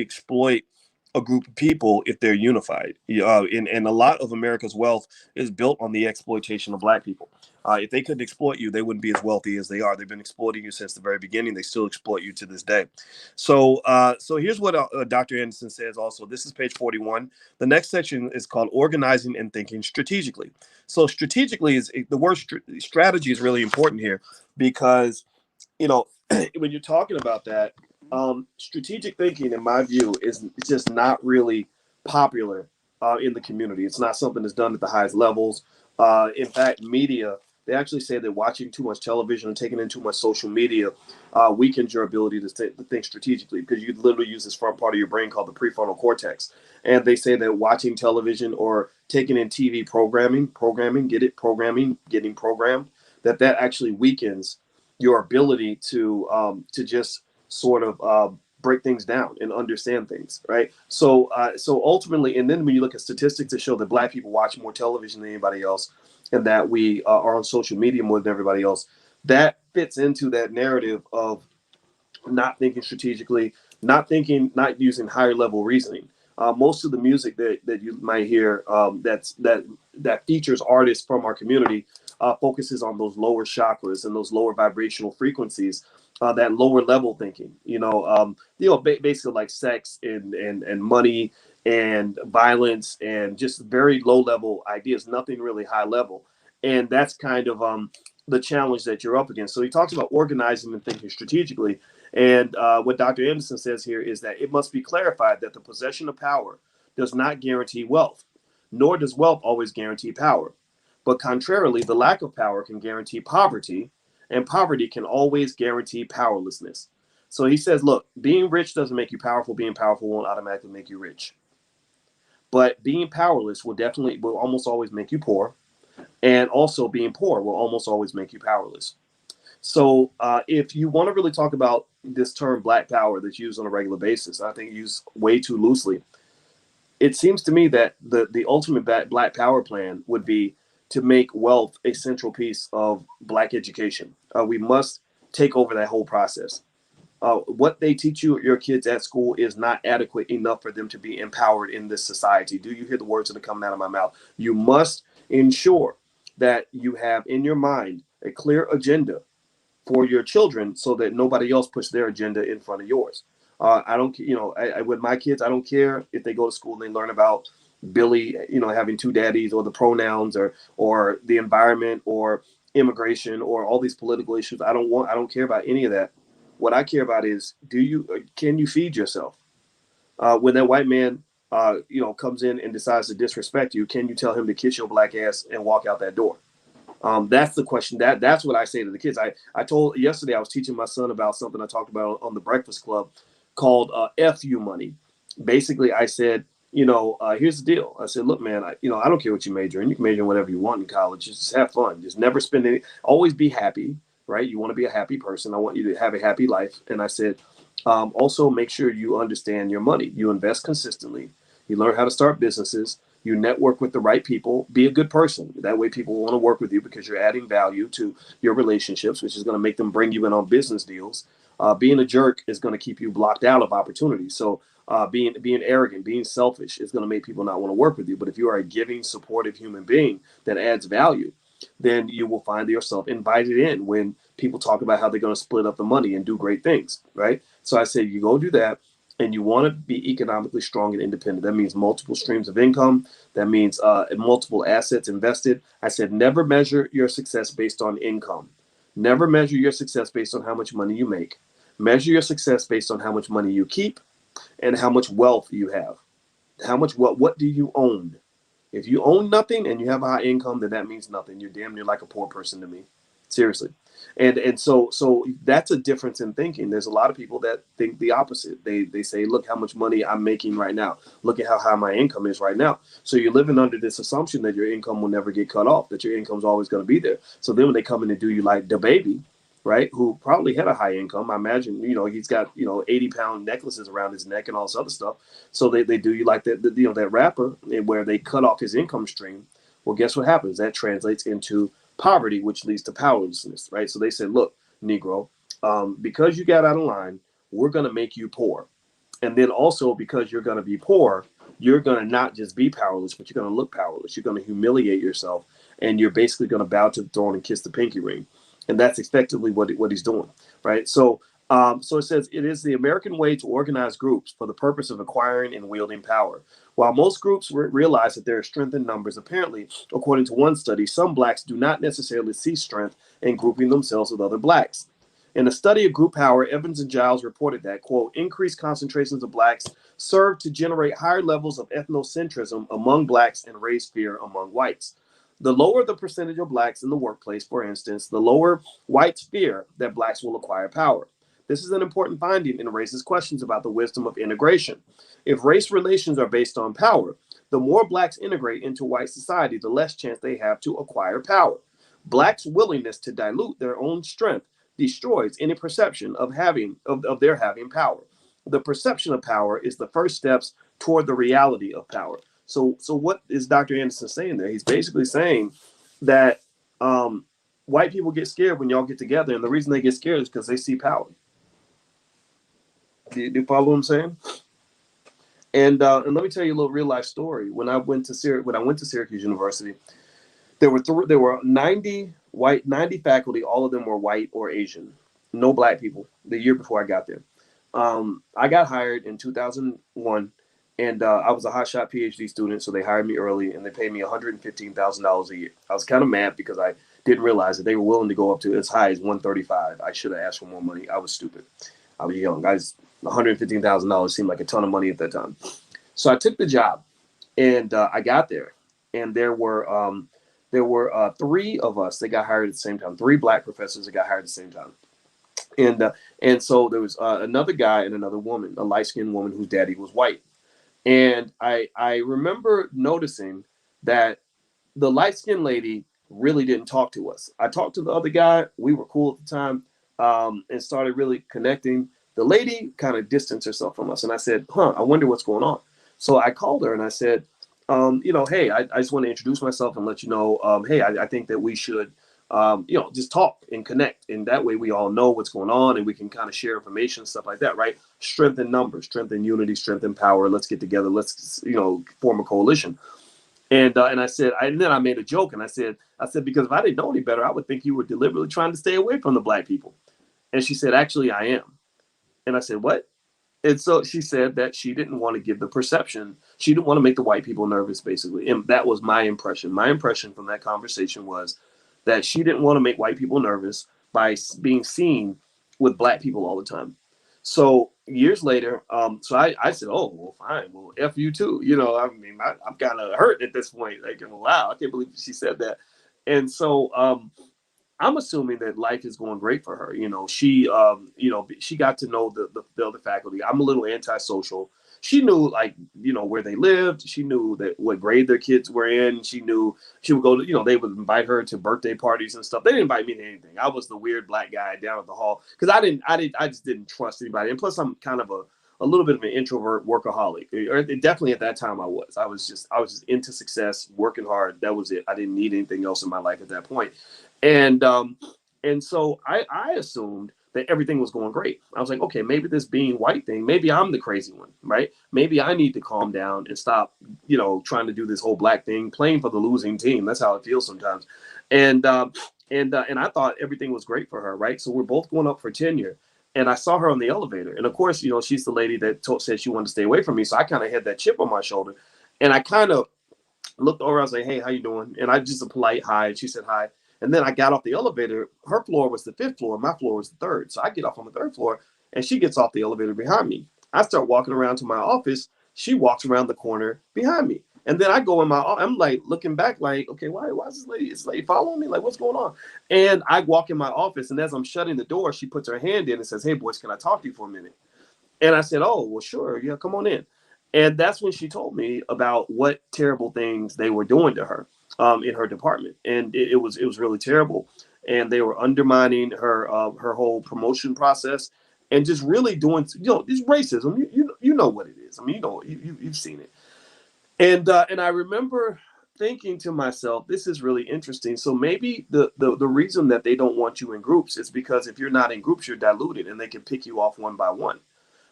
exploit a group of people if they're unified. And a lot of America's wealth is built on the exploitation of black people. If they couldn't exploit you, they wouldn't be as wealthy as they are. They've been exploiting you since the very beginning. They still exploit you to this day. So here's what Dr. Anderson says also. This is page 41. The next section is called Organizing and Thinking Strategically. So strategically is the word strategy is really important here because, you know, when you're talking about that, strategic thinking, in my view, is just not really popular in the community. It's not something that's done at the highest levels. In fact, media, they actually say that watching too much television and taking in too much social media weakens your ability to think strategically because you literally use this front part of your brain called the prefrontal cortex. And they say that watching television or taking in TV getting programmed, that actually weakens your ability to just sort of break things down and understand things, right? So ultimately, and then when you look at statistics that show that black people watch more television than anybody else, and that we are on social media more than everybody else, that fits into that narrative of not thinking strategically, not using higher level reasoning. Most of the music that you might hear that features artists from our community focuses on those lower chakras and those lower vibrational frequencies, that lower level thinking. Basically like sex and money and violence and just very low level ideas, nothing really high level. And that's kind of the challenge that you're up against. So he talks about organizing and thinking strategically. And what Dr. Anderson says here is that it must be clarified that the possession of power does not guarantee wealth, nor does wealth always guarantee power. But contrarily, the lack of power can guarantee poverty, and poverty can always guarantee powerlessness. So he says, look, being rich doesn't make you powerful. Being powerful won't automatically make you rich. But being powerless will almost always make you poor. And also being poor will almost always make you powerless. So if you want to really talk about this term black power that's used on a regular basis, I think used way too loosely. It seems to me that the ultimate black power plan would be to make wealth a central piece of black education. We must take over that whole process. What they teach your kids at school is not adequate enough for them to be empowered in this society. Do you hear the words that are coming out of my mouth? You must ensure that you have in your mind a clear agenda for your children so that nobody else puts their agenda in front of yours. I don't, with my kids, I don't care if they go to school and they learn about Billy, having two daddies or the pronouns or the environment or immigration or all these political issues. I don't care about any of that. What I care about is, can you feed yourself? When that white man, comes in and decides to disrespect you, can you tell him to kiss your black ass and walk out that door? That's the question. That's what I say to the kids. I told yesterday I was teaching my son about something I talked about on the Breakfast Club called FU money. Basically, I said, here's the deal. I said, look, man, I don't care what you major in. You can major in whatever you want in college. Just have fun. Just never spend any. Always be happy, right? You want to be a happy person. I want you to have a happy life. And I said, also make sure you understand your money. You invest consistently. You learn how to start businesses. You network with the right people. Be a good person. That way people want to work with you because you're adding value to your relationships, which is going to make them bring you in on business deals. Being a jerk is going to keep you blocked out of opportunities. So being arrogant, being selfish is going to make people not want to work with you. But if you are a giving, supportive human being that adds value, then you will find yourself invited in when people talk about how they're going to split up the money and do great things, right? So I say you go do that. And you want to be economically strong and independent. That means multiple streams of income. That means multiple assets invested. I said, never measure your success based on income. Never measure your success based on how much money you make. Measure your success based on how much money you keep and how much wealth you have. What do you own? If you own nothing and you have a high income, then that means nothing. You're damn near like a poor person to me. Seriously. And so that's a difference in thinking. There's a lot of people that think the opposite. They say, look how much money I'm making right now. Look at how high my income is right now. So you're living under this assumption that your income will never get cut off, that your income's always going to be there. So then when they come in and do you like the baby, right, who probably had a high income, I imagine, he's got, 80-pound necklaces around his neck and all this other stuff. So they do you like that rapper where they cut off his income stream. Well, guess what happens? That translates into poverty, which leads to powerlessness, right? So they said, look, Negro, because you got out of line, we're going to make you poor. And then also, because you're going to be poor, you're going to not just be powerless, but you're going to look powerless. You're going to humiliate yourself, and you're basically going to bow to the throne and kiss the pinky ring. And that's effectively what he's doing, right? So it says it is the American way to organize groups for the purpose of acquiring and wielding power. While most groups realize that there is strength in numbers, apparently, according to one study, some blacks do not necessarily see strength in grouping themselves with other blacks. In a study of group power, Evans and Giles reported that, quote, increased concentrations of blacks served to generate higher levels of ethnocentrism among blacks and raise fear among whites. The lower the percentage of blacks in the workplace, for instance, the lower whites fear that blacks will acquire power. This is an important finding and raises questions about the wisdom of integration. If race relations are based on power, the more blacks integrate into white society, the less chance they have to acquire power. Blacks' willingness to dilute their own strength destroys any perception of their having power. The perception of power is the first steps toward the reality of power. So what is Dr. Anderson saying there? He's basically saying that white people get scared when y'all get together, and the reason they get scared is because they see power. Do you follow what I'm saying? And let me tell you a little real life story. When I went to Syracuse University, there were 90 faculty. All of them were white or Asian, no black people. The year before I got there, I got hired in 2001, and I was a hotshot PhD student, so they hired me early, and they paid me $115,000 a year. I was kind of mad because I didn't realize that they were willing to go up to as high as 135. I should have asked for more money. I was stupid. I was young. $115,000 seemed like a ton of money at that time. So I took the job, and I got there, and there were three of us that got hired at the same time. Three black professors that got hired at the same time, and so there was another guy and another woman, a light skinned woman whose daddy was white. And I remember noticing that the light skinned lady really didn't talk to us. I talked to the other guy. We were cool at the time, and started really connecting. The lady kind of distanced herself from us. And I said, I wonder what's going on. So I called her and I said, hey, I just want to introduce myself and let you know, hey, I think that we should, just talk and connect. And that way we all know what's going on and we can kind of share information, stuff like that, right? Strength in numbers, strength in unity, strength in power. Let's get together. Let's, form a coalition. And I said, and then I made a joke and I said, because if I didn't know any better, I would think you were deliberately trying to stay away from the black people. And she said, actually, I am. And I said, what? And so she said that she didn't want to give the perception. She didn't want to make the white people nervous, basically. And that was my impression. My impression from that conversation was that she didn't want to make white people nervous by being seen with black people all the time. So years later, so I said, oh, well, fine. Well, F you too. I'm kind of hurt at this point. Like, wow, I can't believe she said that. And so I'm assuming that life is going great for her. She got to know the other faculty. I'm a little antisocial. She knew, like, where they lived. She knew that what grade their kids were in. She knew she would go to, they would invite her to birthday parties and stuff. They didn't invite me to anything. I was the weird black guy down at the hall because I just didn't trust anybody. And plus, I'm kind of a little bit of an introvert workaholic. Or definitely at that time I was just into success, working hard. That was it. I didn't need anything else in my life at that point. And so I assumed that everything was going great. I was like, okay, maybe this being white thing, maybe I'm the crazy one, right? Maybe I need to calm down and stop, trying to do this whole black thing, playing for the losing team. That's how it feels sometimes. And I thought everything was great for her, right? So we're both going up for tenure. And I saw her on the elevator. And of course, she's the lady that said she wanted to stay away from me. So I kind of had that chip on my shoulder. And I kind of looked over. I was like, hey, how you doing? And I just a polite hi. And she said hi. And then I got off the elevator. Her floor was the 5th floor. My floor was the 3rd. So I get off on the 3rd floor and she gets off the elevator behind me. I start walking around to my office. She walks around the corner behind me. And then I go I'm like looking back like, okay, why is this lady following me? Like, what's going on? And I walk in my office, and as I'm shutting the door, she puts her hand in and says, hey, Boyce, can I talk to you for a minute? And I said, oh, well, sure. Yeah, come on in. And that's when she told me about what terrible things they were doing to her in her department. And it was really terrible. And they were undermining her whole promotion process and just really doing, this racism. You know what it is. I mean, you've seen it. And I remember thinking to myself, this is really interesting. So maybe the reason that they don't want you in groups is because if you're not in groups, you're diluted and they can pick you off one by one.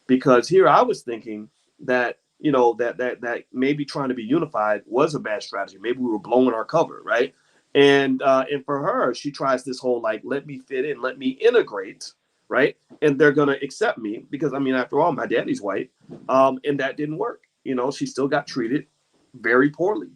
because here I was thinking that, you know, that maybe trying to be unified was a bad strategy. Maybe we were blowing our cover, right? And for her, she tries this whole like, let me fit in, let me integrate, right? And they're gonna accept me because, I mean, after all, my daddy's white, and that didn't work. You know, she still got treated very poorly,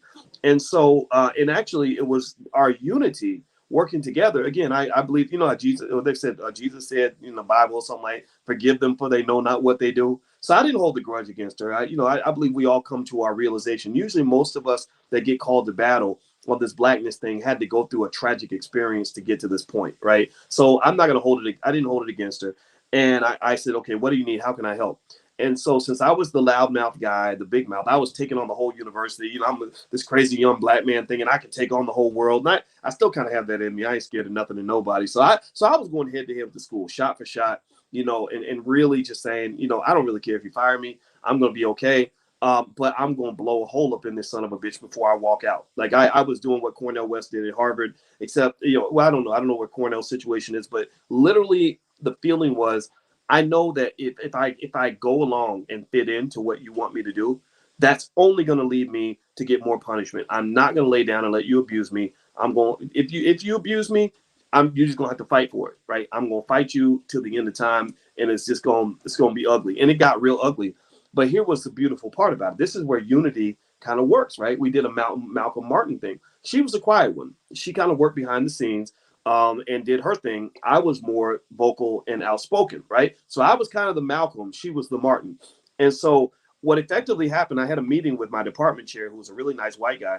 and so and actually, it was our unity working together. Again, I believe, you know, how Jesus, they said, Jesus said in the Bible something like, "Forgive them, for they know not what they do." So I didn't hold a grudge against her. I believe we all come to our realization. Usually, most of us that get called to battle on this blackness thing had to go through a tragic experience to get to this point, right? So I'm not going to hold it. I didn't hold it against her. And I said, okay, what do you need? How can I help? And so since I was the loudmouth guy, the big mouth, I was taking on the whole university. You know, I'm this crazy young black man thinking I could take on the whole world. And I still kind of have that in me. I ain't scared of nothing and nobody. So I was going head to head with the school, shot for shot, you know, and really just saying, you know, I don't really care if you fire me. I'm going to be okay. But I'm going to blow a hole up in this son of a bitch before I walk out. Like I was doing what Cornell West did at Harvard, except, you know, well, I don't know. I don't know what Cornell's situation is, but literally the feeling was, I know that if I go along and fit into what you want me to do, that's only going to lead me to get more punishment. I'm not going to lay down and let you abuse me. I'm going, if you abuse me, you're just going to have to fight for it, right? I'm going to fight you till the end of time, and it's going to be ugly. And it got real ugly. But here was the beautiful part about it. This is where unity kind of works, right? We did a Malcolm Martin thing. She was a quiet one. She kind of worked behind the scenes, and did her thing. I was more vocal and outspoken, right? So I was kind of the Malcolm. She was the Martin. And so what effectively happened, I had a meeting with my department chair, who was a really nice white guy,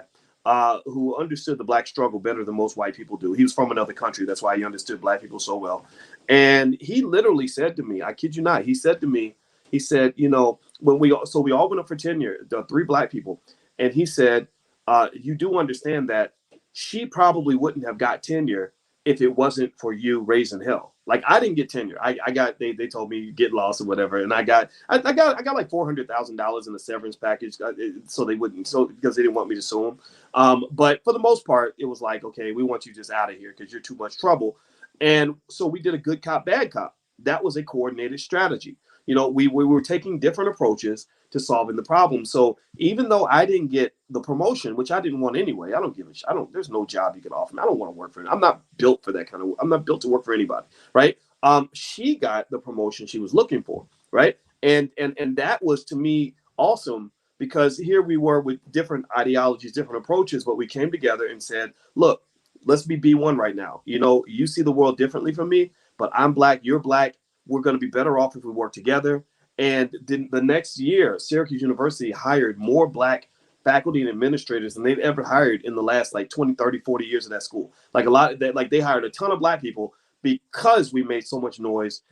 who understood the black struggle better than most white people do. He was from another country. That's why he understood black people so well. And he literally said to me, I kid you not, he said to me, he said, you know, we all went up for tenure, the three black people. And he said, you do understand that she probably wouldn't have got tenure if it wasn't for you raising hell. Like I didn't get tenure. I got they told me get lost or whatever, and I got like $400,000 in a severance package, so they wouldn't because they didn't want me to sue them. But for the most part, it was like, okay, we want you just out of here because you're too much trouble. And so we did a good cop, bad cop. That was a coordinated strategy. You know, we were taking different approaches to solving the problem. So even though I didn't get the promotion, which I didn't want anyway, I don't give a shit. There's no job you can offer me. I don't want to work for it. I'm not built for that kind of, I'm not built to work for anybody. Right. She got the promotion she was looking for. Right. And that was to me awesome, because here we were with different ideologies, different approaches, but we came together and said, look, let's be B1 right now. You know, you see the world differently from me, but I'm black, you're black. We're going to be better off if we work together. And then the next year, Syracuse University hired more black faculty and administrators than they've ever hired in the last like 20, 30, 40 years of that school. Like a lot of that, like they hired a ton of black people because we made so much noise,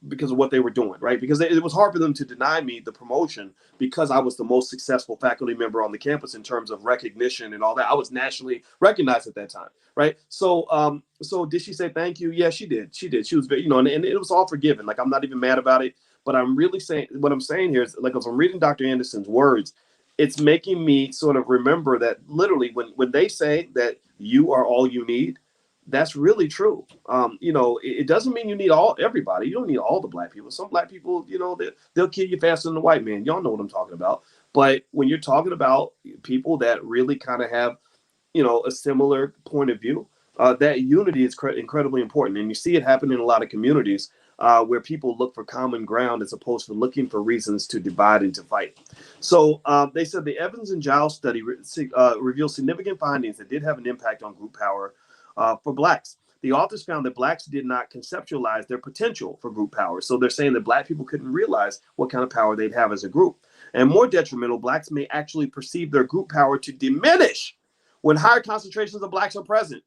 because of what they were doing, right? Because it was hard for them to deny me the promotion because I was the most successful faculty member on the campus in terms of recognition and all that. I was nationally recognized at that time, right? So did she say thank you? Yeah, she did. She did. She was very, you know, and it was all forgiven. Like I'm not even mad about it. But I'm really saying, what I'm saying here is, like, as I'm reading Dr. Anderson's words, it's making me sort of remember that literally when they say that you are all you need, that's really true. You know, it doesn't mean you need everybody. You don't need all the black people. Some black people, you know, they'll kill you faster than the white man. Y'all know what I'm talking about. But when you're talking about people that really kind of have, you know, a similar point of view, that unity is incredibly important. And you see it happen in a lot of communities, where people look for common ground as opposed to looking for reasons to divide and to fight. So they said the Evans and Giles study revealed significant findings that did have an impact on group power for blacks. The authors found that blacks did not conceptualize their potential for group power. So they're saying that black people couldn't realize what kind of power they'd have as a group. And more detrimental, blacks may actually perceive their group power to diminish when higher concentrations of blacks are present.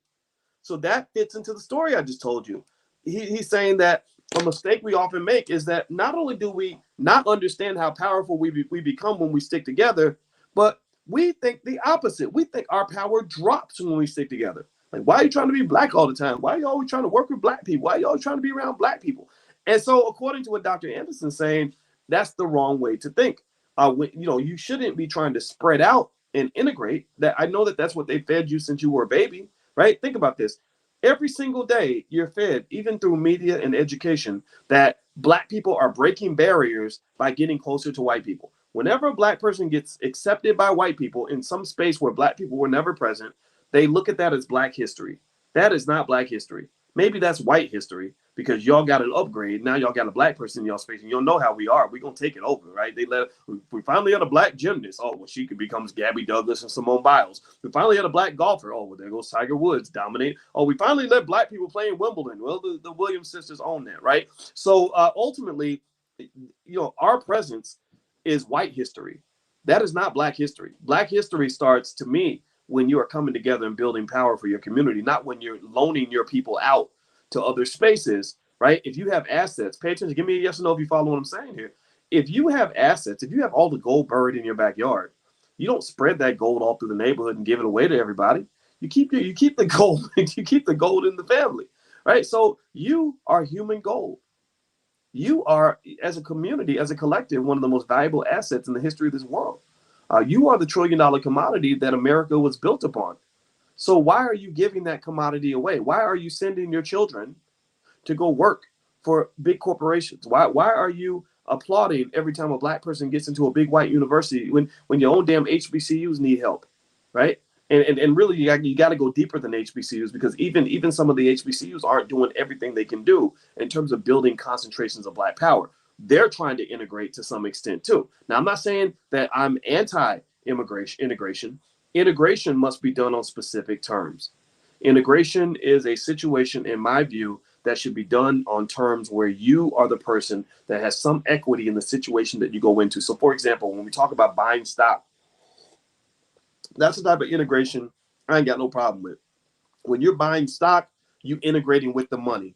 So that fits into the story I just told you. He's saying that a mistake we often make is that not only do we not understand how powerful we become when we stick together, but we think the opposite. We think our power drops when we stick together. Like, why are you trying to be black all the time? Why are you always trying to work with black people? Why are you always trying to be around black people? And so, according to what Dr. Anderson's saying, that's the wrong way to think. You know, you shouldn't be trying to spread out and integrate. That I know that that's what they fed you since you were a baby, right? Think about this. Every single day you're fed, even through media and education, that Black people are breaking barriers by getting closer to white people. Whenever a black person gets accepted by white people in some space where black people were never present, they look at that as black history. That is not black history. Maybe that's white history because y'all got an upgrade. Now y'all got a black person in y'all space and y'all know how we are. We're going to take it over, right? We finally had a black gymnast. Oh, well, she becomes Gabby Douglas and Simone Biles. We finally had a black golfer. Oh, well, there goes Tiger Woods dominate. Oh, we finally let black people play in Wimbledon. Well, the Williams sisters own that, right? So ultimately, our presence is white history. That is not black history. Black history starts, to me, when you are coming together and building power for your community, not when you're loaning your people out to other spaces, right? If you have assets, pay attention. Give me a yes or no if you follow what I'm saying here. If you have assets, if you have all the gold buried in your backyard, you don't spread that gold all through the neighborhood and give it away to everybody. You keep the gold. You keep the gold in the family, right? So you are human gold. You are, as a community, as a collective, one of the most valuable assets in the history of this world. You are the trillion-dollar commodity that America was built upon. So why are you giving that commodity away? Why are you sending your children to go work for big corporations? Why are you applauding every time a black person gets into a big white university when your own damn HBCUs need help, right? And really, you got to go deeper than HBCUs because even some of the HBCUs aren't doing everything they can do in terms of building concentrations of black power. They're trying to integrate to some extent too. Now, I'm not saying that I'm anti-integration. Integration must be done on specific terms. Integration is a situation, in my view, that should be done on terms where you are the person that has some equity in the situation that you go into. So, for example, when we talk about buying stock, that's the type of integration I ain't got no problem with. When you're buying stock, you integrating with the money.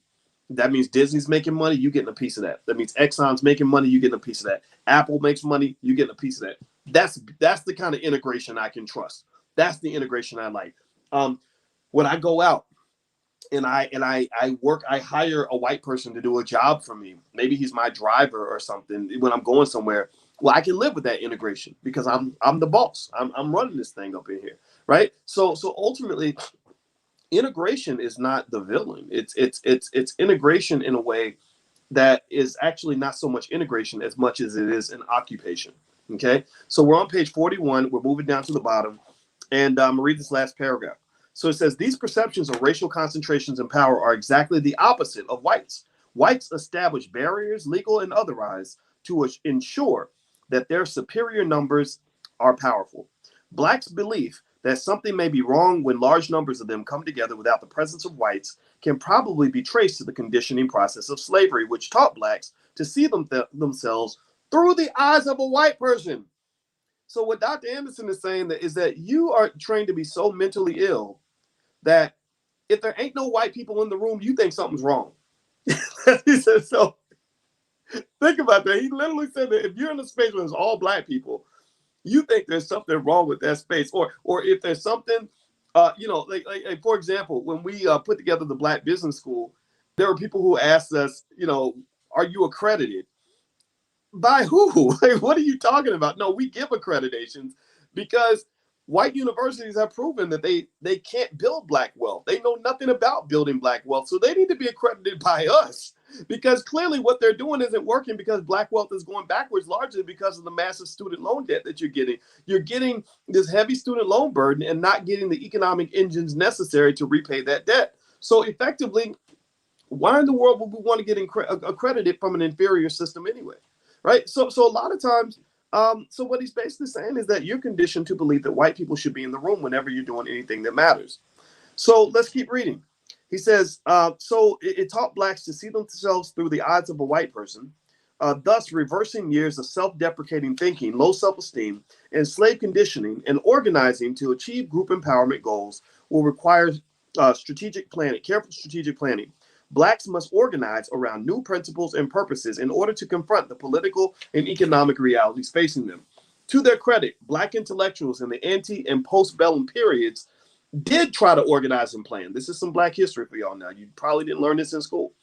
That means Disney's making money, you getting a piece of that. That means Exxon's making money, you getting a piece of that. Apple makes money, you getting a piece of that. That's the kind of integration I can trust. That's the integration I like. When I go out and I work, I hire a white person to do a job for me. Maybe he's my driver or something. When I'm going somewhere, well, I can live with that integration because I'm the boss. I'm running this thing up in here, right? So ultimately, integration is not the villain. It's integration in a way that is actually not so much integration as much as it is an occupation. Okay, so we're on page 41. We're moving down to the bottom, and I'm gonna read this last paragraph. So it says these perceptions of racial concentrations in power are exactly the opposite of whites. Whites establish barriers, legal and otherwise, to ensure that their superior numbers are powerful. Blacks' belief that something may be wrong when large numbers of them come together without the presence of whites can probably be traced to the conditioning process of slavery, which taught blacks to see themselves through the eyes of a white person. So what Dr. Anderson is saying is that you are trained to be so mentally ill that if there ain't no white people in the room, you think something's wrong. He said, so think about that. He literally said that if you're in a space where there's all black people, you think there's something wrong with that space. Or if there's something, like for example, when we put together the Black Business School, there were people who asked us, are you accredited? By who? Like, what are you talking about? No, we give accreditations because white universities have proven that they can't build black wealth. They know nothing about building black wealth. So they need to be accredited by us because clearly what they're doing isn't working because black wealth is going backwards largely because of the massive student loan debt that you're getting. You're getting this heavy student loan burden and not getting the economic engines necessary to repay that debt. So effectively, why in the world would we want to get accredited from an inferior system anyway? Right. So a lot of times, so what he's basically saying is that you're conditioned to believe that white people should be in the room whenever you're doing anything that matters. So let's keep reading. He says, so it taught blacks to see themselves through the eyes of a white person, thus reversing years of self-deprecating thinking, low self-esteem, and slave conditioning, and organizing to achieve group empowerment goals will require careful strategic planning. Blacks must organize around new principles and purposes in order to confront the political and economic realities facing them. To their credit, black intellectuals in the ante and post-bellum periods did try to organize and plan. This is some black history for y'all now. You probably didn't learn this in school.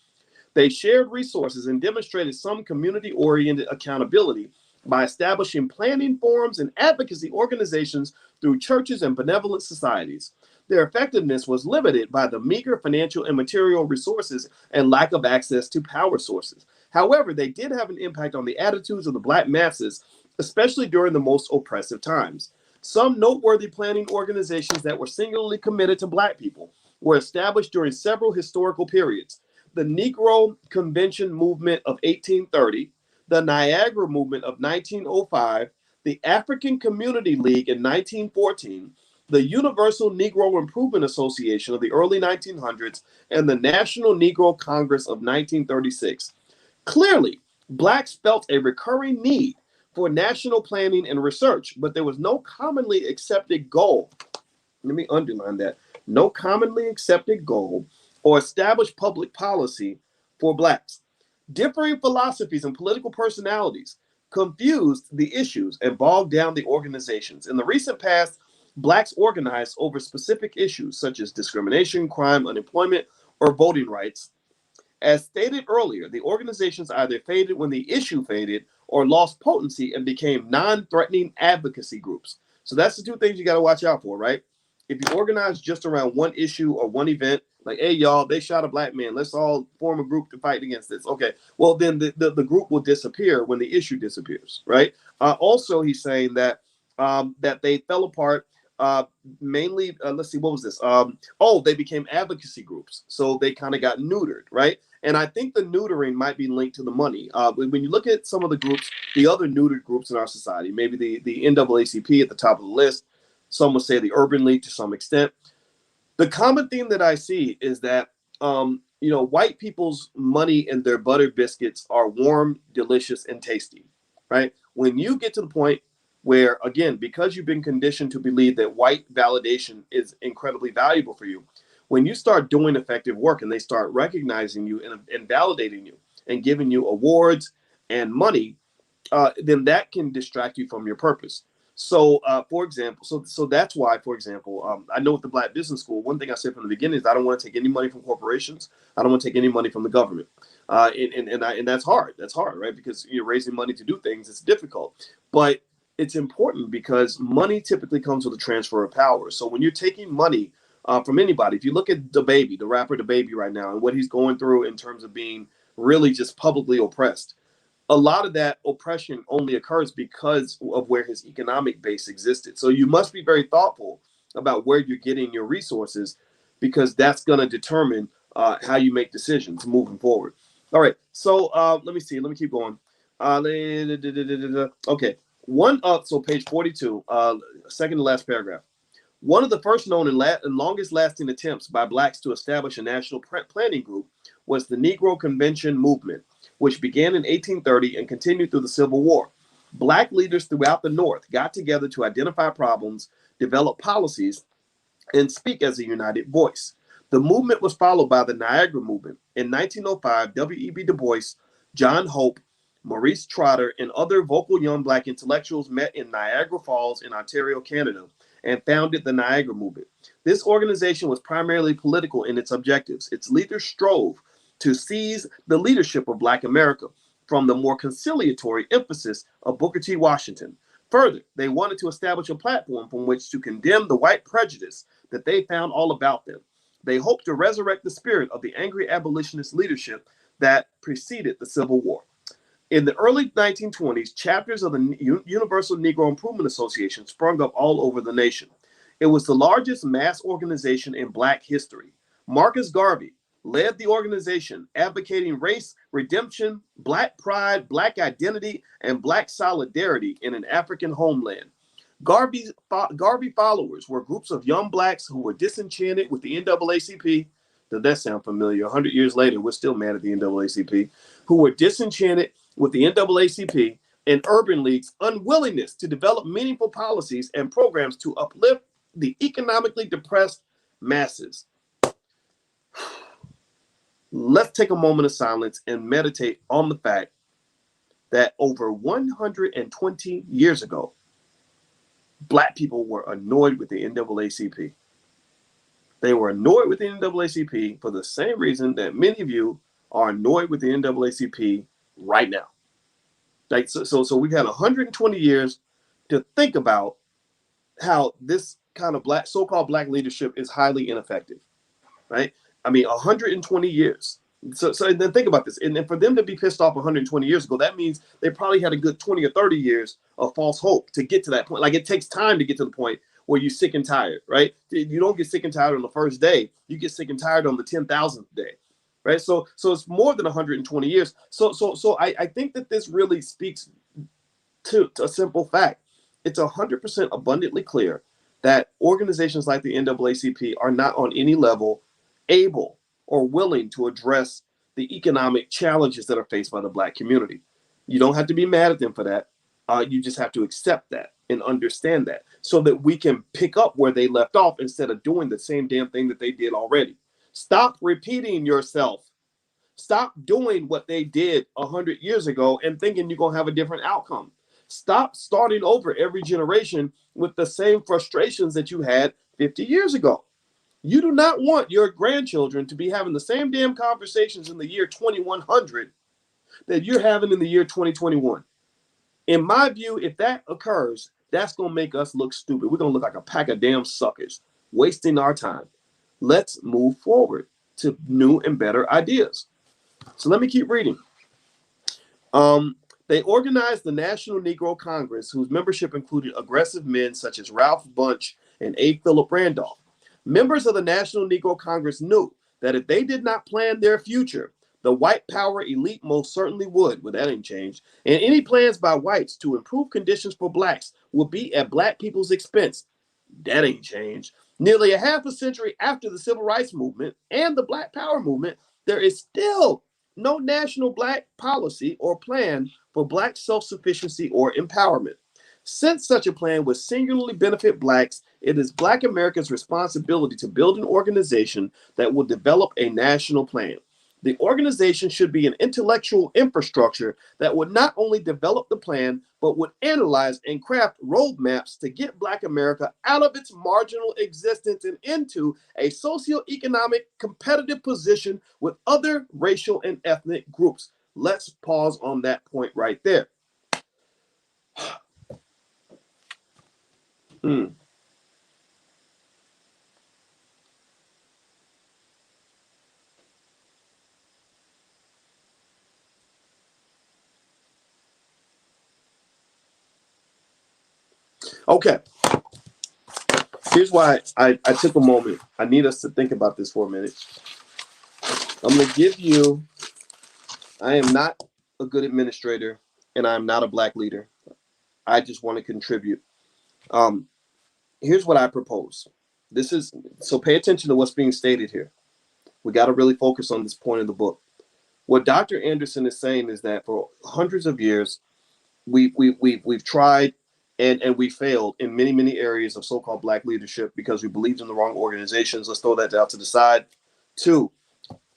They shared resources and demonstrated some community-oriented accountability by establishing planning forums and advocacy organizations through churches and benevolent societies. Their effectiveness was limited by the meager financial and material resources and lack of access to power sources. However, they did have an impact on the attitudes of the black masses, especially during the most oppressive times. Some noteworthy planning organizations that were singularly committed to black people were established during several historical periods. The Negro Convention Movement of 1830, the Niagara Movement of 1905, the African Community League in 1914, the Universal Negro Improvement Association of the early 1900s, and the National Negro Congress of 1936. Clearly, blacks felt a recurring need for national planning and research, but there was no commonly accepted goal. Let me underline that. No commonly accepted goal or established public policy for blacks. Differing philosophies and political personalities confused the issues and bogged down the organizations. In the recent past, blacks organized over specific issues such as discrimination, crime, unemployment, or voting rights. As stated earlier, the organizations either faded when the issue faded or lost potency and became non-threatening advocacy groups. So that's the two things you got to watch out for, right? If you organize just around one issue or one event, like, hey, y'all, they shot a black man. Let's all form a group to fight against this. Okay, well, then the group will disappear when the issue disappears, right? Also, he's saying that that they fell apart mainly, let's see, what was this? They became advocacy groups. So they kind of got neutered, right? And I think the neutering might be linked to the money. When you look at some of the groups, the other neutered groups in our society, maybe the NAACP at the top of the list, some would say the Urban League to some extent. The common theme that I see is that white people's money and their butter biscuits are warm, delicious, and tasty, right? When you get to the point where, again, because you've been conditioned to believe that white validation is incredibly valuable for you, when you start doing effective work and they start recognizing you and validating you and giving you awards and money, then that can distract you from your purpose. So, for example, so that's why, for example, I know with the Black Business School, one thing I said from the beginning is I don't want to take any money from corporations. I don't want to take any money from the government, and that's hard. That's hard, right? Because you're raising money to do things. It's difficult, but it's important because money typically comes with a transfer of power. So when you're taking money from anybody, if you look at the rapper DaBaby right now, and what he's going through in terms of being really just publicly oppressed, a lot of that oppression only occurs because of where his economic base existed. So you must be very thoughtful about where you're getting your resources, because that's going to determine how you make decisions moving forward. All right. So let me see. Let me keep going. Okay. So page 42, second to last paragraph. One of the first known and longest lasting attempts by blacks to establish a national planning group was the Negro Convention movement, which began in 1830 and continued through the Civil War. Black leaders throughout the North got together to identify problems, develop policies, and speak as a united voice. The movement was followed by the Niagara Movement. In 1905, W.E.B. Du Bois, John Hope, Maurice Trotter, and other vocal young black intellectuals met in Niagara Falls in Ontario, Canada, and founded the Niagara Movement. This organization was primarily political in its objectives. Its leaders strove to seize the leadership of Black America from the more conciliatory emphasis of Booker T. Washington. Further, they wanted to establish a platform from which to condemn the white prejudice that they found all about them. They hoped to resurrect the spirit of the angry abolitionist leadership that preceded the Civil War. In the early 1920s, chapters of the Universal Negro Improvement Association sprung up all over the nation. It was the largest mass organization in Black history. Marcus Garvey led the organization, advocating race redemption, Black pride, Black identity, and Black solidarity in an African homeland. Garvey followers were groups of young blacks who were disenchanted with the NAACP. Does that sound familiar? 100 years later, we're still mad at the NAACP. Who were disenchanted with the NAACP and urban leagues' unwillingness to develop meaningful policies and programs to uplift the economically depressed masses. Let's take a moment of silence and meditate on the fact that over 120 years ago, Black people were annoyed with the NAACP. They were annoyed with the NAACP for the same reason that many of you are annoyed with the NAACP right now. Like so we've had 120 years to think about how this kind of so-called black leadership is highly ineffective, right? I mean, 120 years. So then think about this. And for them to be pissed off 120 years ago, that means they probably had a good 20 or 30 years of false hope to get to that point. Like it takes time to get to the point where you're sick and tired, right? You don't get sick and tired on the first day. You get sick and tired on the 10,000th day, right? So it's more than 120 years. So I think that this really speaks to a simple fact. It's 100% abundantly clear that organizations like the NAACP are not on any level able or willing to address the economic challenges that are faced by the Black community. You don't have to be mad at them for that. You just have to accept that and understand that so that we can pick up where they left off instead of doing the same damn thing that they did already. Stop repeating yourself. Stop doing what they did 100 years ago and thinking you're going to have a different outcome. Stop starting over every generation with the same frustrations that you had 50 years ago. You do not want your grandchildren to be having the same damn conversations in the year 2100 that you're having in the year 2021. In my view, if that occurs, that's going to make us look stupid. We're going to look like a pack of damn suckers, wasting our time. Let's move forward to new and better ideas. So let me keep reading. They organized the National Negro Congress, whose membership included aggressive men such as Ralph Bunche and A. Philip Randolph. Members of the National Negro Congress knew that if they did not plan their future, the white power elite most certainly would, but that ain't changed. And any plans by whites to improve conditions for blacks would be at black people's expense. That ain't changed. Nearly a half a century after the Civil Rights Movement and the Black Power Movement, there is still no national black policy or plan for black self-sufficiency or empowerment. Since such a plan would singularly benefit blacks, it is Black America's responsibility to build an organization that will develop a national plan. The organization should be an intellectual infrastructure that would not only develop the plan, but would analyze and craft roadmaps to get Black America out of its marginal existence and into a socioeconomic competitive position with other racial and ethnic groups. Let's pause on that point right there. Okay, here's why I took a moment. I need us to think about this for a minute. I'm going to give you, I am not a good administrator and I'm not a black leader. I just want to contribute. Here's what I propose. This is, so pay attention to what's being stated here. We got to really focus on this point in the book. What Dr. Anderson is saying is that for hundreds of years, we've tried and we failed in many areas of so-called black leadership because we believed in the wrong organizations. Let's throw that out to the side. 2,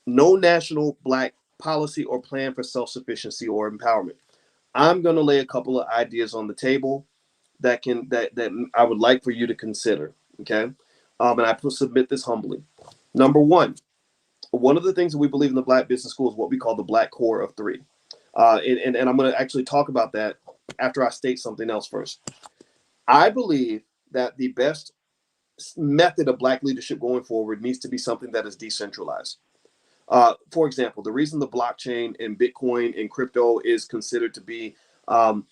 no national black policy or plan for self-sufficiency or empowerment. I'm going to lay a couple of ideas on the table that I would like for you to consider. Okay, and I submit this humbly. Number one of the things that we believe in the Black Business School is what we call the Black Core of 3. And I'm going to actually talk about that after I state something else first. I believe that the best method of black leadership going forward needs to be something that is decentralized. For example, the reason the blockchain and Bitcoin and crypto is considered to be a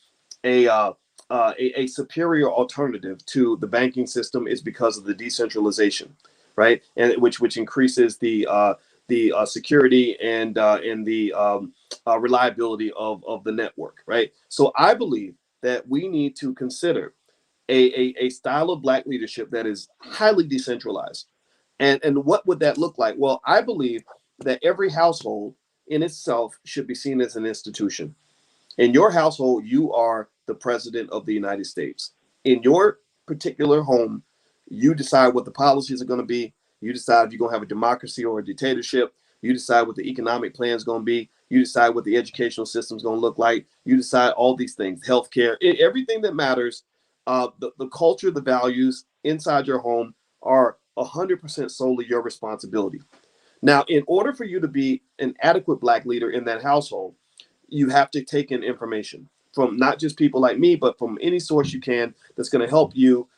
superior alternative to the banking system is because of the decentralization, right? And which increases the security and the reliability of the network, right? So I believe that we need to consider a style of black leadership that is highly decentralized. And what would that look like? Well, I believe that every household in itself should be seen as an institution. In your household, you are the president of the United States. In your particular home, you decide what the policies are going to be. You decide if you're going to have a democracy or a dictatorship. You decide what the economic plan is going to be. You decide what the educational system is going to look like. You decide all these things, healthcare, everything that matters. The culture, the values inside your home are 100% solely your responsibility. Now, in order for you to be an adequate black leader in that household, you have to take in information from not just people like me, but from any source you can that's going to help you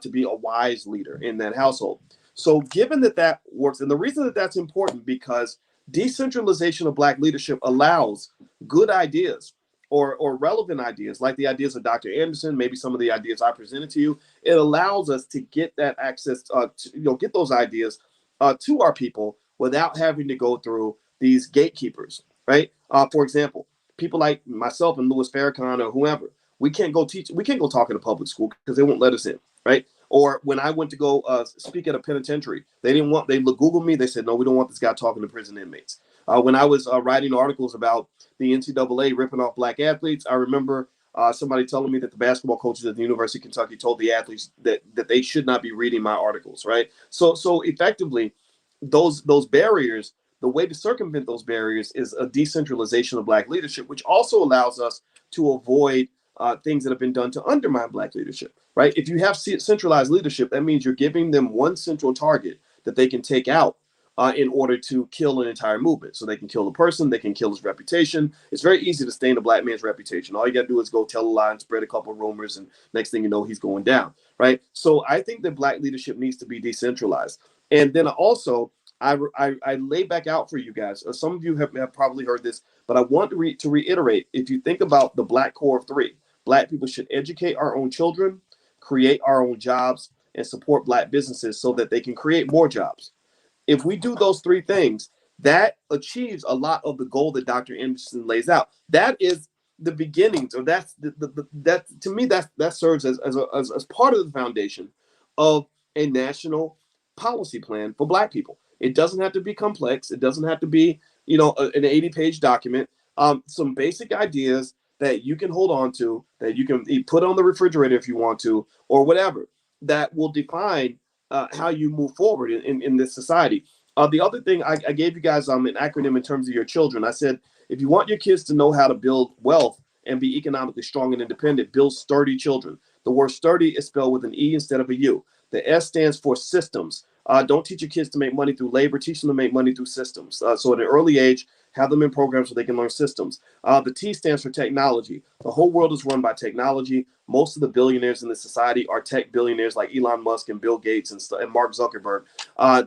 to be a wise leader in that household. So given that that works, and the reason that that's important, because Decentralization of Black leadership allows good ideas or relevant ideas, like the ideas of Dr. Anderson, maybe some of the ideas I presented to you. It allows us to get that access, get those ideas to our people without having to go through these gatekeepers, right? For example, people like myself and Louis Farrakhan or whoever, we can't go talk in a public school because they won't let us in, right? Or when I went to go speak at a penitentiary, they Googled me. They said, no, we don't want this guy talking to prison inmates. When I was writing articles about the NCAA ripping off Black athletes, I remember somebody telling me that the basketball coaches at the University of Kentucky told the athletes that they should not be reading my articles, right? So effectively, those barriers, the way to circumvent those barriers is a decentralization of Black leadership, which also allows us to avoid things that have been done to undermine Black leadership, right? If you have centralized leadership, that means you're giving them one central target that they can take out in order to kill an entire movement. So they can kill the person, they can kill his reputation. It's very easy to stain a Black man's reputation. All you got to do is go tell a lie and spread a couple of rumors, and next thing you know, he's going down, right? So I think that Black leadership needs to be decentralized. And then also, I lay back out for you guys. Some of you have probably heard this, but I want to reiterate. If you think about the Black core of three, Black people should educate our own children, create our own jobs, and support Black businesses so that they can create more jobs. If we do those three things, that achieves a lot of the goal that Dr. Anderson lays out. That is the beginnings, or that's that to me that serves as part of the foundation of a national policy plan for Black people. It doesn't have to be complex. It doesn't have to be an 80-page document. Some basic ideas that you can hold on to, that you can put on the refrigerator if you want to, or whatever, that will define how you move forward in this society. The other thing, I gave you guys an acronym in terms of your children. I said, if you want your kids to know how to build wealth and be economically strong and independent, build sturdy children. The word sturdy is spelled with an E instead of a U. The S stands for systems. Don't teach your kids to make money through labor. Teach them to make money through systems. So at an early age, have them in programs so they can learn systems. The T stands for technology. The whole world is run by technology. Most of the billionaires in this society are tech billionaires like Elon Musk and Bill Gates and Mark Zuckerberg.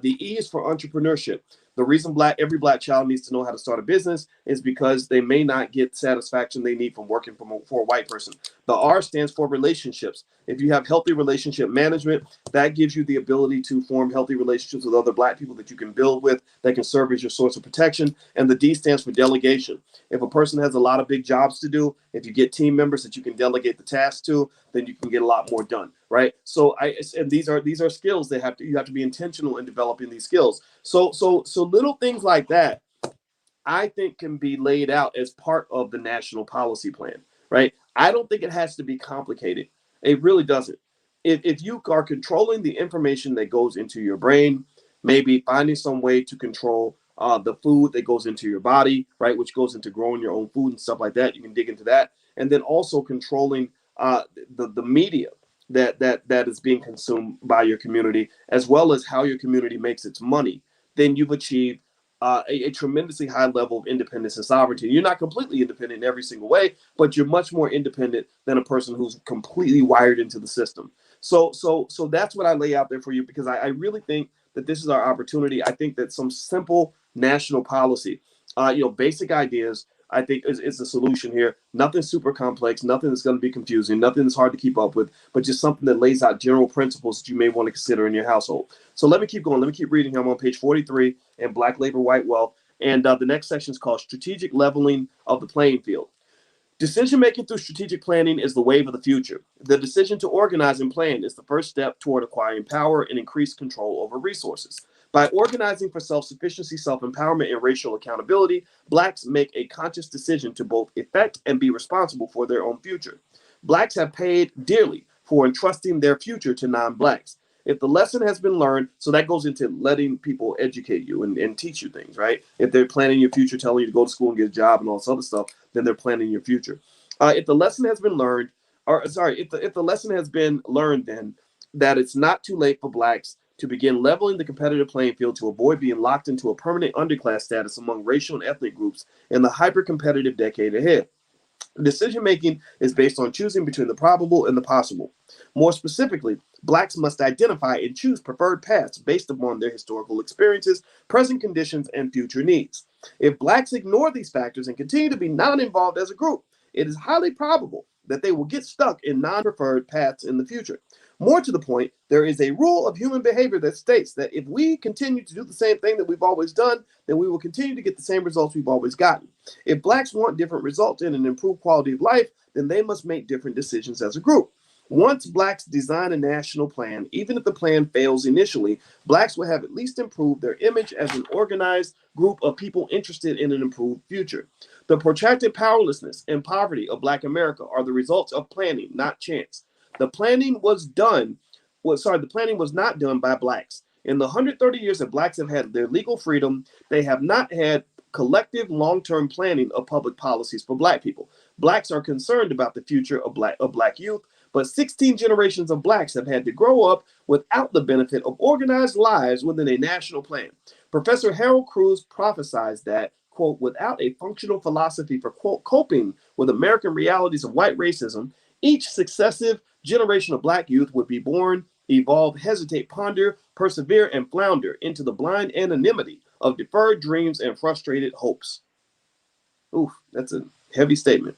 The E is for entrepreneurship. The reason every Black child needs to know how to start a business is because they may not get satisfaction they need from working for a white person. The R stands for relationships. If you have healthy relationship management, that gives you the ability to form healthy relationships with other Black people that you can build with, that can serve as your source of protection. And the D stands for delegation. If a person has a lot of big jobs to do, if you get team members that you can delegate the tasks to, then you can get a lot more done, right? So and these are skills that you have to be intentional in developing these skills. So little things like that, I think, can be laid out as part of the national policy plan, right? I don't think it has to be complicated. It really doesn't. If you are controlling the information that goes into your brain, maybe finding some way to control the food that goes into your body, right, which goes into growing your own food and stuff like that, you can dig into that. And then also controlling the media that is being consumed by your community, as well as how your community makes its money, then you've achieved a tremendously high level of independence and sovereignty. You're not completely independent in every single way, but you're much more independent than a person who's completely wired into the system. So that's what I lay out there for you, because I really think that this is our opportunity. I think that some simple national policy, basic ideas, I think is the solution here. Nothing super complex, nothing that's going to be confusing, nothing that's hard to keep up with, but just something that lays out general principles that you may want to consider in your household. So let me keep going. Let me keep reading here. I'm on page 43 in Black Labor, White Wealth. And the next section is called Strategic Leveling of the Playing Field. Decision-making through strategic planning is the wave of the future. The decision to organize and plan is the first step toward acquiring power and increased control over resources. By organizing for self-sufficiency, self-empowerment, and racial accountability, Blacks make a conscious decision to both effect and be responsible for their own future. Blacks have paid dearly for entrusting their future to non-Blacks. If the lesson has been learned, so that goes into letting people educate you and teach you things, right? If they're planning your future, telling you to go to school and get a job and all this other stuff, then they're planning your future. If the lesson has been learned, if the lesson has been learned, then that it's not too late for Blacks to begin leveling the competitive playing field to avoid being locked into a permanent underclass status among racial and ethnic groups in the hyper-competitive decade ahead. Decision making is based on choosing between the probable and the possible. More specifically, blacks must identify and choose preferred paths based upon their historical experiences, present conditions, and future needs. If blacks ignore these factors and continue to be non involved as a group, it is highly probable that they will get stuck in non preferred paths in the future. More to the point, there is a rule of human behavior that states that if we continue to do the same thing that we've always done, then we will continue to get the same results we've always gotten. If blacks want different results and an improved quality of life, then they must make different decisions as a group. Once blacks design a national plan, even if the plan fails initially, blacks will have at least improved their image as an organized group of people interested in an improved future. The protracted powerlessness and poverty of Black America are the results of planning, not chance. The planning was done, the planning was not done by blacks. In the 130 years that blacks have had their legal freedom, they have not had collective long-term planning of public policies for black people. Blacks are concerned about the future of black youth, but 16 generations of blacks have had to grow up without the benefit of organized lives within a national plan. Professor Harold Cruz prophesies that, quote, without a functional philosophy for, quote, coping with American realities of white racism, each successive generation of black youth would be born, evolve, hesitate, ponder, persevere, and flounder into the blind anonymity of deferred dreams and frustrated hopes. Ooh, that's a heavy statement.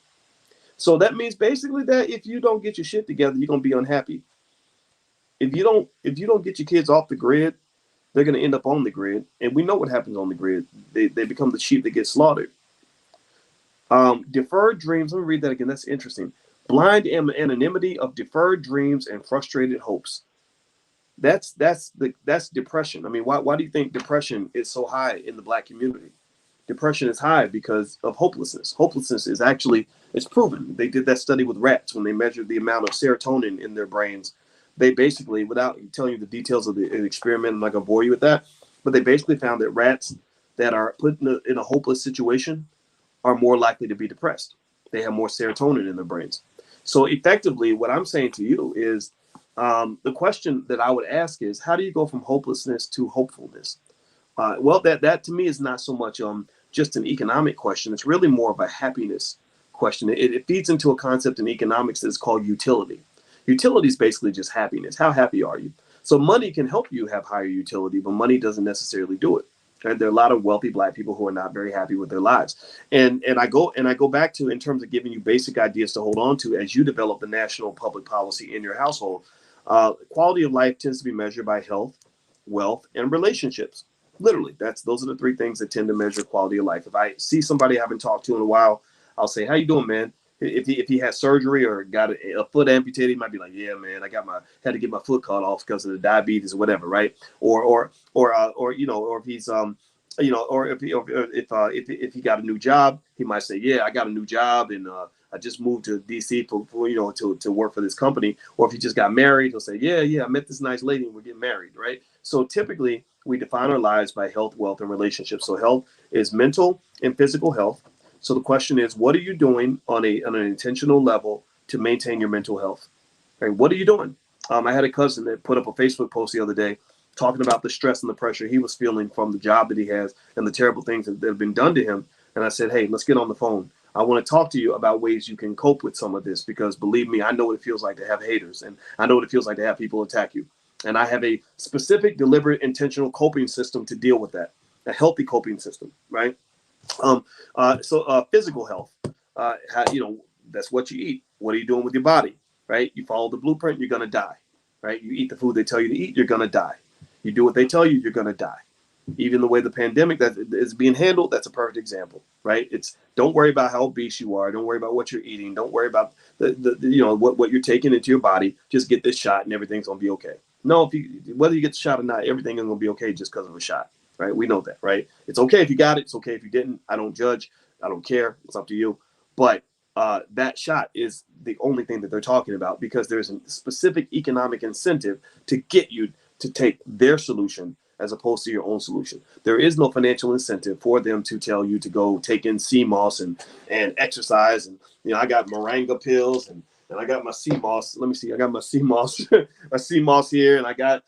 So that means basically that if you don't get your shit together, you're gonna be unhappy. If you don't get your kids off the grid, they're gonna end up on the grid, and we know what happens on the grid. They become the sheep that get slaughtered. Deferred dreams. Let me read that again. That's interesting. Blind anonymity of deferred dreams and frustrated hopes. That's depression. I mean, why do you think depression is so high in the black community? Depression is high because of hopelessness. Hopelessness is actually, it's proven. They did that study with rats when they measured the amount of serotonin in their brains. They basically, without telling you the details of the experiment, I'm not going to bore you with that, but they basically found that rats that are put in a hopeless situation are more likely to be depressed. They have more serotonin in their brains. So effectively, what I'm saying to you is, the question that I would ask is, how do you go from hopelessness to hopefulness? Well, that to me is not so much just an economic question. It's really more of a happiness question. It feeds into a concept in economics that's called utility. Utility is basically just happiness. How happy are you? So money can help you have higher utility, but money doesn't necessarily do it. And there are a lot of wealthy black people who are not very happy with their lives. And I go back to, in terms of giving you basic ideas to hold on to as you develop the national public policy in your household. Quality of life tends to be measured by health, wealth, and relationships. Literally, those are the three things that tend to measure quality of life. If I see somebody I haven't talked to in a while, I'll say, "How you doing, man?" If he had surgery or got a foot amputated, he might be like, "Yeah, man, had to get my foot cut off because of the diabetes or whatever, right?" Or if he's or if he got a new job, he might say, "Yeah, I got a new job and I just moved to DC to work for this company." Or if he just got married, he'll say, "Yeah, I met this nice lady and we're getting married," right? So typically, we define our lives by health, wealth, and relationships. So health is mental and physical health. So the question is, what are you doing on an intentional level to maintain your mental health? Right? What are you doing? I had a cousin that put up a Facebook post the other day talking about the stress and the pressure he was feeling from the job that he has and the terrible things that have been done to him. And I said, "Hey, let's get on the phone. I want to talk to you about ways you can cope with some of this, because believe me, I know what it feels like to have haters, and I know what it feels like to have people attack you. And I have a specific, deliberate, intentional coping system to deal with that, a healthy coping system, right?" Physical health, that's what you eat. What are you doing with your body, right? You follow the blueprint, you're going to die, right? You eat the food they tell you to eat, you're going to die. You do what they tell you, you're going to die. Even the way the pandemic that is being handled, that's a perfect example, right? It's, don't worry about how obese you are. Don't worry about what you're eating. Don't worry about what you're taking into your body. Just get this shot and everything's going to be okay. No, whether you get the shot or not, everything is going to be okay just because of a shot. Right? We know that, right? It's okay if you got it. It's okay if you didn't. I don't judge. I don't care. It's up to you. But that shot is the only thing that they're talking about, because there's a specific economic incentive to get you to take their solution as opposed to your own solution. There is no financial incentive for them to tell you to go take in sea moss and exercise. And, I got moringa pills and I got my sea moss. Let me see. I got my sea moss, my sea moss here, and I got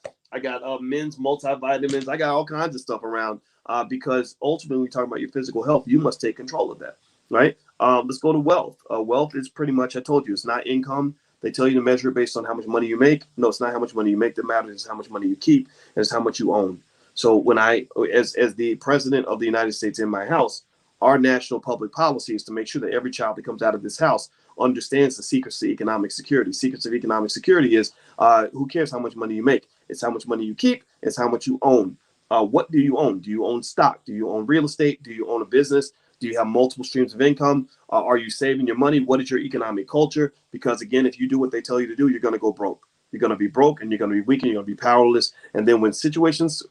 men's multivitamins. I got all kinds of stuff around because ultimately, when we talk about your physical health, you must take control of that, right? Let's go to wealth. Wealth is pretty much, I told you, it's not income. They tell you to measure it based on how much money you make. No, it's not how much money you make that matters. It's how much money you keep, and it's how much you own. So when as the president of the United States in my house, our national public policy is to make sure that every child that comes out of this house understands the secrets to economic security. Secrets of economic security is who cares how much money you make? It's how much money you keep. It's how much you own. What do you own? Do you own stock? Do you own real estate? Do you own a business? Do you have multiple streams of income? Are you saving your money? What is your economic culture? Because again, if you do what they tell you to do, you're going to go broke. You're going to be broke and you're going to be weak and you're going to be powerless. And then when situations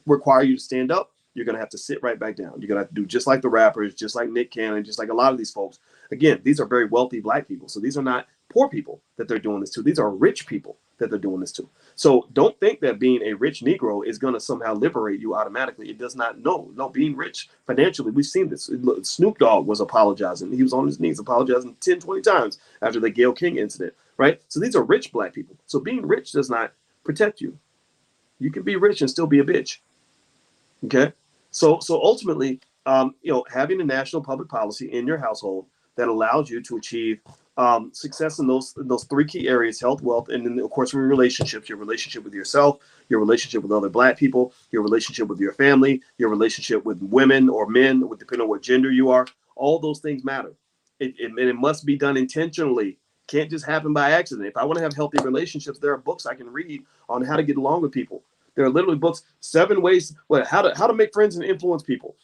require you to stand up, you're going to have to sit right back down. You're going to have to do just like the rappers, just like Nick Cannon, just like a lot of these folks. Again, these are very wealthy Black people. So these are not poor people that they're doing this to. These are rich people that they're doing this to. So don't think that being a rich Negro is going to somehow liberate you automatically. It does not. No, being rich financially, we've seen this. Snoop Dogg was apologizing. He was on his knees apologizing 10, 20 times after the Gayle King incident, right? So these are rich Black people. So being rich does not protect you. You can be rich and still be a bitch. Okay? So ultimately, having a national public policy in your household that allows you to achieve success in those three key areas: health, wealth, and then of course your relationships, your relationship with yourself, your relationship with other Black people, your relationship with your family, your relationship with women or men, depending on what gender you are. All those things matter. It must be done intentionally. Can't just happen by accident. If I want to have healthy relationships, there are books I can read on how to get along with people. There are literally books, 7 ways, how to make friends and influence people.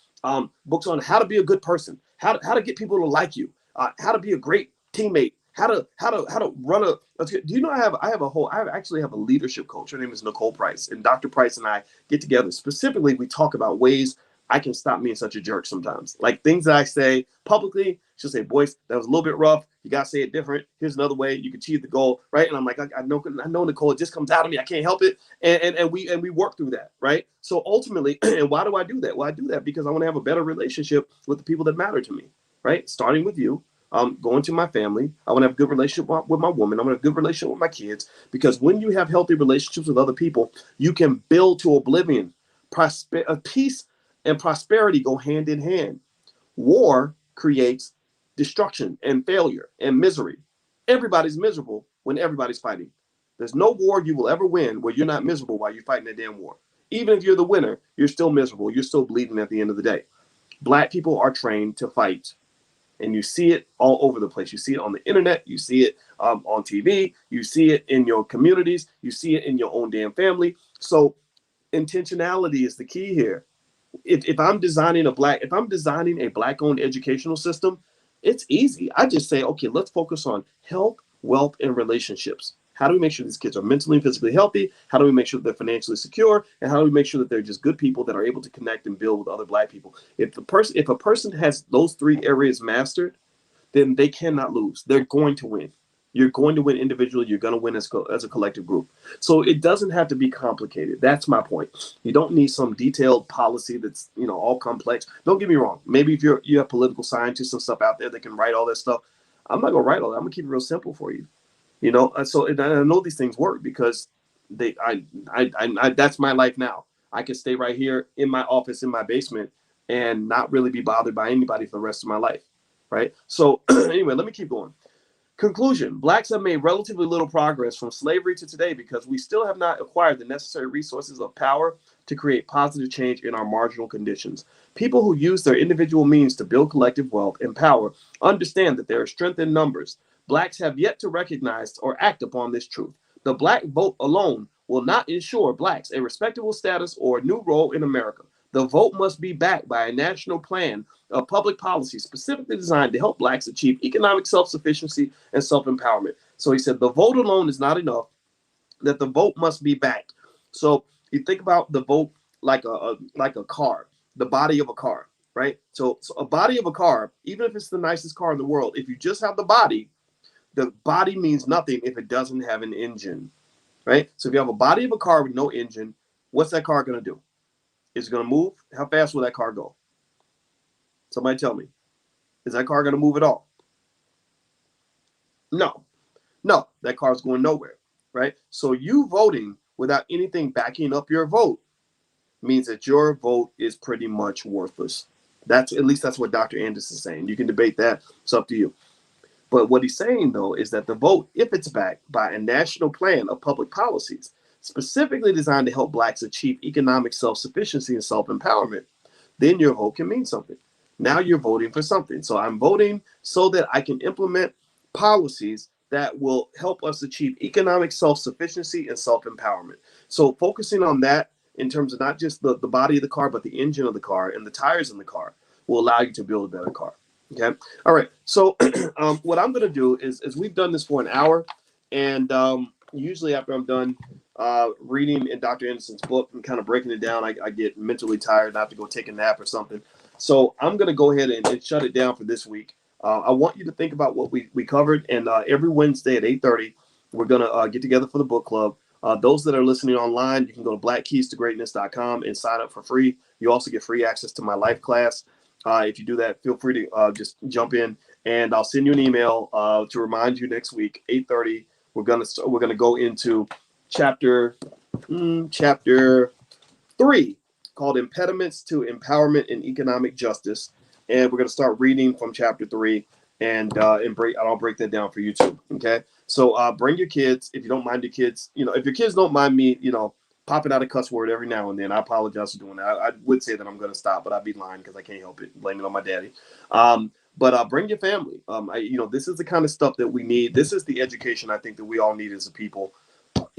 Books on how to be a good person, how to get people to like you, how to be a great teammate, how to run a. Do you know I actually have a leadership coach. Her name is Nicole Price, and Dr. Price and I get together. Specifically, we talk about ways I can stop being such a jerk sometimes. Like things that I say publicly, she'll say, "Boyce, that was a little bit rough. You gotta say it different. Here's another way you can achieve the goal," right? And I'm like, I know, Nicole, it just comes out of me. I can't help it, and we work through that, right? So ultimately, and why do I do that? Well, I do that because I want to have a better relationship with the people that matter to me, right? Starting with you. Going to my family. I want to have a good relationship with my woman. I want to have a good relationship with my kids, because when you have healthy relationships with other people, you can build to oblivion. Peace and prosperity go hand in hand. War creates destruction and failure and misery. Everybody's miserable when everybody's fighting. There's no war you will ever win where you're not miserable while you're fighting that damn war. Even if you're the winner, you're still miserable. You're still bleeding at the end of the day. Black people are trained to fight. And you see it all over the place. You see it on the internet. You see it on TV. You see it in your communities. You see it in your own damn family. So intentionality is the key here. If I'm designing a Black-owned educational system, it's easy. I just say, okay, let's focus on health, wealth, and relationships. How do we make sure these kids are mentally and physically healthy? How do we make sure that they're financially secure? And how do we make sure that they're just good people that are able to connect and build with other Black people? If a person has those 3 areas mastered, then they cannot lose. They're going to win. You're going to win individually. You're going to win as a collective group. So it doesn't have to be complicated. That's my point. You don't need some detailed policy that's all complex. Don't get me wrong. Maybe if you have political scientists and stuff out there that can write all that stuff, I'm not gonna write all that. I'm gonna keep it real simple for you. So and I know these things work because that's my life now. I can stay right here in my office in my basement and not really be bothered by anybody for the rest of my life, right? So anyway, let me keep going. Conclusion: Blacks have made relatively little progress from slavery to today because we still have not acquired the necessary resources of power to create positive change in our marginal conditions. People who use their individual means to build collective wealth and power understand that there is strength in numbers. Blacks have yet to recognize or act upon this truth. The Black vote alone will not ensure Blacks a respectable status or a new role in America. The vote must be backed by a national plan of public policy specifically designed to help Blacks achieve economic self-sufficiency and self-empowerment. So he said the vote alone is not enough, that the vote must be backed. So you think about the vote like a car, the body of a car, right? So a body of a car, even if it's the nicest car in the world, if you just have the body means nothing if it doesn't have an engine, right? So if you have a body of a car with no engine, what's that car going to do? Is it going to move? How fast will that car go? Somebody tell me. Is that car going to move at all? No. That car's going nowhere, right? So you voting without anything backing up your vote means that your vote is pretty much worthless. That's at least that's what Dr. Anderson is saying. You can debate that. It's up to you. But what he's saying, though, is that the vote, if it's backed by a national plan of public policies specifically designed to help blacks achieve economic self-sufficiency and self-empowerment, then your vote can mean something. Now you're voting for something. So I'm voting so that I can implement policies that will help us achieve economic self-sufficiency and self-empowerment. So focusing on that in terms of not just the body of the car, but the engine of the car and the tires in the car will allow you to build a better car. Okay. All right. So what I'm going to do is we've done this for an hour. And usually after I'm done reading in Dr. Anderson's book and kind of breaking it down, I get mentally tired and I have to go take a nap or something. So I'm going to go ahead and shut it down for this week. I want you to think about what we covered. And every Wednesday at 8:30, we're going to get together for the book club. Those that are listening online, you can go to blackkeystogreatness.com and sign up for free. You also get free access to my life class. If you do that, feel free to just jump in, and I'll send you an email to remind you next week, 8:30. We're gonna go into chapter 3, called Impediments to Empowerment and Economic Justice, and we're gonna start reading from chapter 3, and I'll break that down for you too. Okay, so bring your kids if you don't mind your kids. If your kids don't mind me, popping out a cuss word every now and then. I apologize for doing that. I would say that I'm going to stop, but I'd be lying because I can't help it. Blame it on my daddy. But bring your family. This is the kind of stuff that we need. This is the education I think that we all need as a people.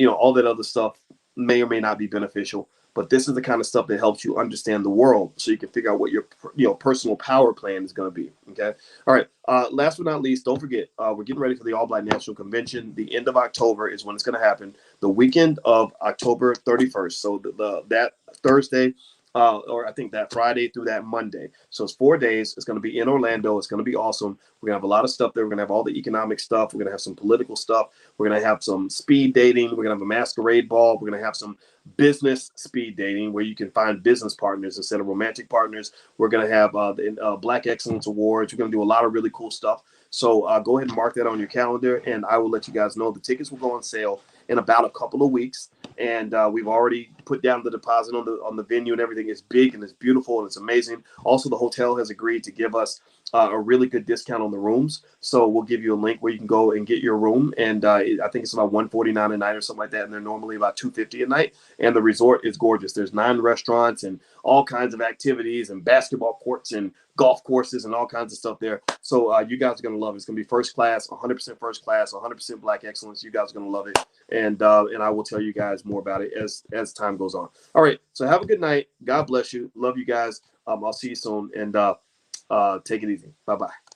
All that other stuff may or may not be beneficial, but this is the kind of stuff that helps you understand the world so you can figure out what your personal power plan is going to be. Okay. All right. Last but not least, don't forget, we're getting ready for the All Black National Convention. The end of October is when it's going to happen. The weekend of October 31st. So that Thursday, or I think that Friday through that Monday. So it's 4 days. It's going to be in Orlando. It's going to be awesome. We're going to have a lot of stuff there. We're going to have all the economic stuff. We're going to have some political stuff. We're going to have some speed dating. We're going to have a masquerade ball. We're going to have some business speed dating where you can find business partners instead of romantic partners. We're going to have the Black Excellence Awards. We're going to do a lot of really cool stuff. So go ahead and mark that on your calendar, and I will let you guys know. The tickets will go on sale in about a couple of weeks, and we've already put down the deposit on the venue, and everything is big and it's beautiful and it's amazing. Also, the hotel has agreed to give us a really good discount on the rooms, so we'll give you a link where you can go and get your room, and I think it's about $149 a night or something like that, and they're normally about $250 a night. And the resort is gorgeous. There's 9 restaurants and all kinds of activities and basketball courts and golf courses and all kinds of stuff there. So you guys are going to love it. It's going to be first class, 100% first class, 100% Black excellence. You guys are going to love it. And I will tell you guys more about it as time goes on. All right. So have a good night. God bless you. Love you guys. I'll see you soon. And take it easy. Bye-bye.